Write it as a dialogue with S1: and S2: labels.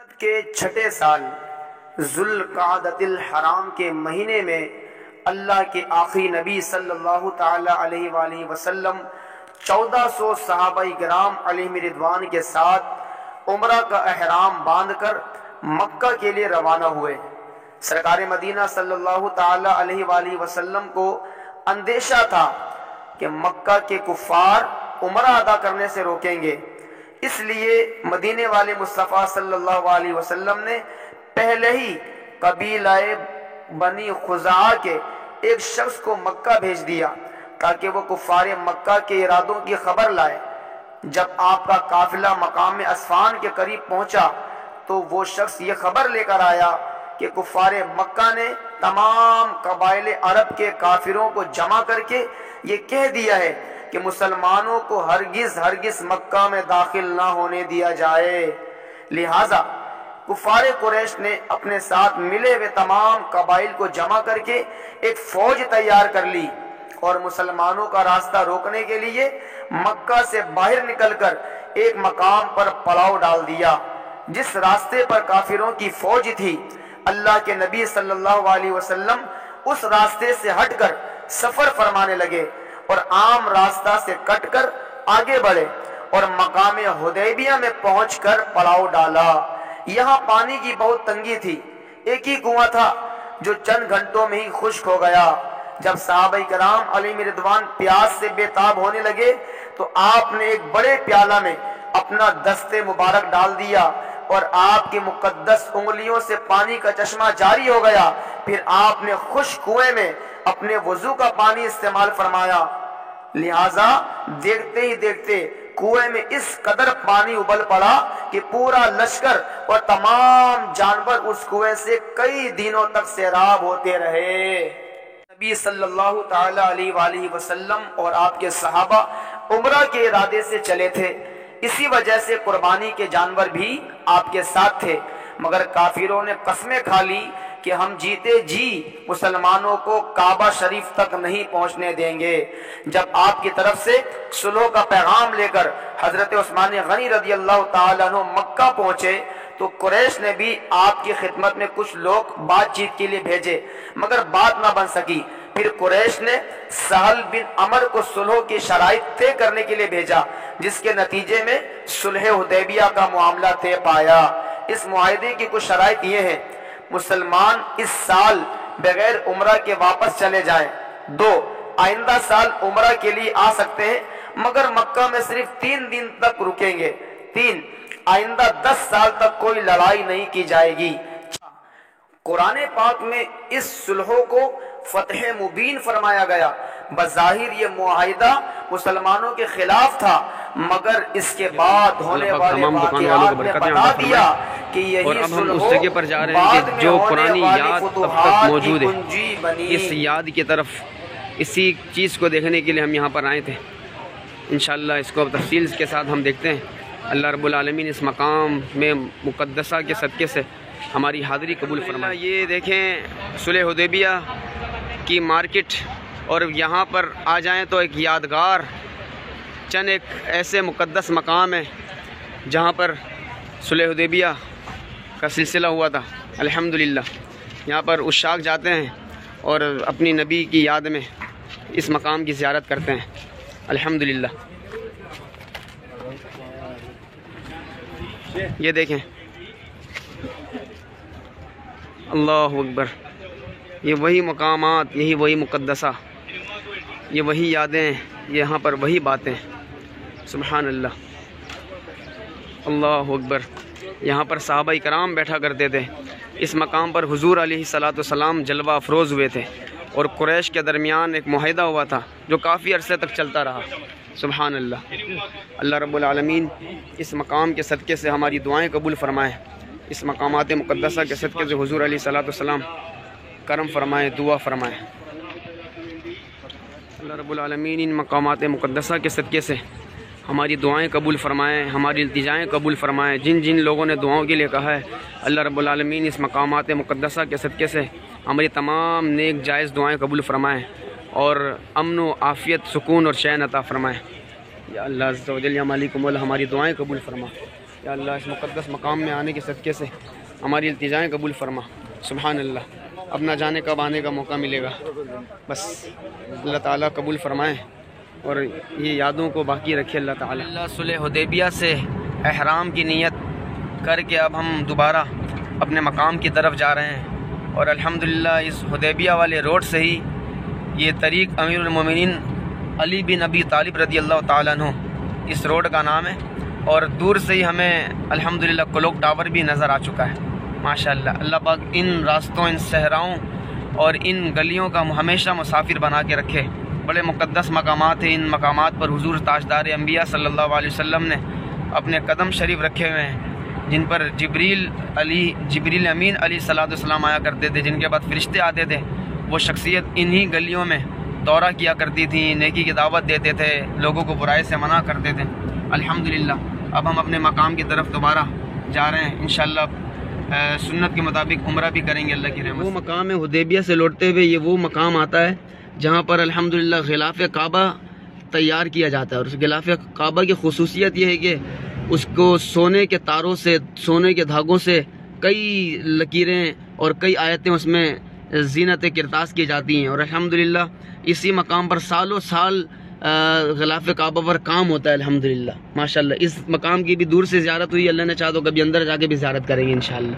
S1: کے چھٹے سال ذوالقعدۃ الحرام کے مہینے میں اللہ کے آخری نبی صلی اللہ تعالی علیہ وآلہ وسلم 1400 صحابہ کرام علیہ رضوان کے ساتھ عمرہ کا احرام باندھ کر مکہ کے لیے روانہ ہوئے۔ سرکار مدینہ صلی اللہ تعالی علیہ وآلہ وسلم کو اندیشہ تھا کہ مکہ کے کفار عمرہ ادا کرنے سے روکیں گے، اس لیے مدینے والے مصطفیٰ صلی اللہ علیہ وسلم نے پہلے ہی قبیلہ بنی خزاعہ کے ایک شخص کو مکہ بھیج دیا تاکہ وہ کفار مکہ کے ارادوں کی خبر لائے۔ جب آپ کا قافلہ مقام اسفان کے قریب پہنچا تو وہ شخص یہ خبر لے کر آیا کہ کفار مکہ نے تمام قبائل عرب کے کافروں کو جمع کر کے یہ کہہ دیا ہے کہ مسلمانوں کو ہرگز مکہ میں داخل نہ ہونے دیا جائے۔ لہٰذا کفار قریش نے اپنے ساتھ ملے ہوئے تمام قبائل کو جمع کر کے ایک فوج تیار کر لی اور مسلمانوں کا راستہ روکنے کے لیے مکہ سے باہر نکل کر ایک مقام پر پڑاؤ ڈال دیا۔ جس راستے پر کافروں کی فوج تھی، اللہ کے نبی صلی اللہ علیہ وسلم اس راستے سے ہٹ کر سفر فرمانے لگے اور عام راستہ سے کٹ کر آگے بڑھے اور مقام حدیبیہ میں پہنچ کر پڑاؤ ڈالا۔ یہاں پانی کی بہت تنگی تھی، ایک ہی کنواں تھا جو چند گھنٹوں میں ہی خشک ہو گیا۔ جب صحابہ کرام علیہ رضوان پیاس سے بے تاب ہونے لگے تو آپ نے ایک بڑے پیالہ میں اپنا دست مبارک ڈال دیا اور آپ کی مقدس انگلیوں سے پانی کا چشمہ جاری ہو گیا۔ پھر آپ نے خشک کنویں میں اپنے وضو کا پانی استعمال فرمایا۔ لہٰذا دیکھتے ہی دیکھتے کنویں میں اس قدر پانی ابل پڑا کہ پورا لشکر اور تمام جانور اس کنویں سے کئی دنوں تک سیراب ہوتے رہے۔ نبی صلی اللہ تعالی علیہ وآلہ وسلم اور آپ کے صحابہ عمرہ کے ارادے سے چلے تھے، اسی وجہ سے قربانی کے جانور بھی آپ کے ساتھ تھے، مگر کافروں نے قسمیں کھا لی کہ ہم جیتے جی مسلمانوں کو کعبہ شریف تک نہیں پہنچنے دیں گے۔ جب آپ کی طرف سے صلح کا پیغام لے کر حضرت عثمان غنی رضی اللہ تعالیٰ عنہ مکہ پہنچے تو قریش نے بھی آپ کی خدمت میں کچھ لوگ بات چیت کے لیے بھیجے، مگر بات نہ بن سکی۔ پھر قریش نے سہل بن عمر کو صلح کی شرائط طے کرنے کے لیے بھیجا، جس کے نتیجے میں صلح حدیبیہ کا معاملہ طے پایا۔ اس معاہدے کی کچھ شرائط یہ ہے: مسلمان اس سال بغیر عمرہ کے واپس چلے جائیں۔ 2، آئندہ سال عمرہ کے لیے آ سکتے ہیں مگر مکہ میں صرف 3 دن تک رکیں گے۔ 3، آئندہ 10 سال تک کوئی لڑائی نہیں کی جائے گی۔ قرآن پاک میں اس صلح کو فتح مبین فرمایا گیا۔ بظاہر یہ معاہدہ مسلمانوں کے خلاف تھا، مگر اس کے بعد ہونے والے واقعات نے بتا دیا کہ یہی صلح
S2: پر جا رہے ہیں کہ جو پرانی یاد اب تک موجود ہے، اس یاد کی طرف اسی چیز کو دیکھنے کے لیے ہم یہاں پر آئے تھے۔ انشاءاللہ اس کو تفصیل کے ساتھ ہم دیکھتے ہیں۔ اللہ رب العالمین اس مقام میں مقدسہ کے صدقے سے ہماری حاضری قبول فرمائے۔ یہ دیکھیں صلح حدیبیہ کی مارکیٹ، اور یہاں پر آ جائیں تو ایک یادگار چند ایک ایسے مقدس مقام ہے جہاں پر صلح حدیبیہ کا سلسلہ ہوا تھا۔ الحمدللہ یہاں پر عشاق جاتے ہیں اور اپنی نبی کی یاد میں اس مقام کی زیارت کرتے ہیں۔ الحمدللہ یہ دیکھیں، اللہ اکبر، یہ وہی مقامات، یہی وہی مقدسہ، یہ وہی یادیں، یہاں پر وہی باتیں۔ سبحان اللہ، اللہ اکبر۔ یہاں پر صحابہ کرام بیٹھا کرتے تھے۔ اس مقام پر حضور علیہ الصلاۃ والسلام جلوہ افروز ہوئے تھے اور قریش کے درمیان ایک معاہدہ ہوا تھا جو کافی عرصے تک چلتا رہا۔ سبحان اللہ، اللہ رب العالمین اس مقام کے صدقے سے ہماری دعائیں قبول فرمائے، اس مقامات مقدسہ کے صدقے سے حضور علیہ الصلاۃ والسلام کرم فرمائے، دعا فرمائے۔ اللہ رب العالمین ان مقامات مقدسہ کے صدقے سے ہماری دعائیں قبول فرمائیں، ہماری التجائیں قبول فرمائیں۔ جن جن لوگوں نے دعاؤں کے لیے کہا ہے، اللہ رب العالمین اس مقامات مقدسہ کے صدقے سے ہماری تمام نیک جائز دعائیں قبول فرمائیں اور امن و عافیت، سکون اور چین عطا فرمائیں۔ یا اللہ عز و جل، یا مالک مولا، ہماری دعائیں قبول فرما۔ یا اللہ اس مقدس مقام میں آنے کے صدقے سے ہماری التجائیں قبول فرما. سبحان اللہ. اب نہ جانے کب آنے کا موقع ملے گا، بس اللہ تعالیٰ قبول فرمائیں اور یہ یادوں کو باقی رکھے اللہ تعالیٰ. اللہ صلح حدیبیہ سے احرام کی نیت کر کے اب ہم دوبارہ اپنے مقام کی طرف جا رہے ہیں، اور الحمدللہ اس حدیبیہ والے روڈ سے ہی یہ طریق امیر المومنین علی بن ابی طالب رضی اللہ تعالیٰ عنہ اس روڈ کا نام ہے، اور دور سے ہی ہمیں الحمدللہ کلوک ٹاور بھی نظر آ چکا ہے. ماشاءاللہ اللہ پاک ان راستوں، ان صحراؤں اور ان گلیوں کا ہمیشہ مسافر بنا کے رکھے. بڑے مقدس مقامات ہیں، ان مقامات پر حضور تاجدار انبیاء صلی اللہ علیہ وسلم نے اپنے قدم شریف رکھے ہوئے ہیں، جن پر جبریل امین علیہ الصلوۃ والسلام آیا کرتے تھے، جن کے بعد فرشتے آتے تھے. وہ شخصیت انہی گلیوں میں دورہ کیا کرتی تھی، نیکی کی دعوت دیتے تھے، لوگوں کو برائی سے منع کرتے تھے. الحمدللہ اب ہم اپنے مقام کی طرف دوبارہ جا رہے ہیں. انشاءاللہ سنت کے مطابق عمرہ بھی کریں گے اللہ کی رحمت. وہ مقام ہے حدیبیہ سے لوٹتے ہوئے، یہ وہ مقام آتا ہے جہاں پر الحمدللہ غلاف کعبہ تیار کیا جاتا ہے. اور اس غلاف کعبہ کی خصوصیت یہ ہے کہ اس کو سونے کے تاروں سے، سونے کے دھاگوں سے کئی لکیریں اور کئی آیتیں اس میں زینت کرتاس کی جاتی ہیں. اور الحمدللہ اسی مقام پر سالوں سال غلاف کعبہ پر کام ہوتا ہے. الحمدللہ ماشاءاللہ اس مقام کی بھی دور سے زیارت ہوئی. اللہ نے چاہا تو کبھی اندر جا کے بھی زیارت کریں گے انشاءاللہ.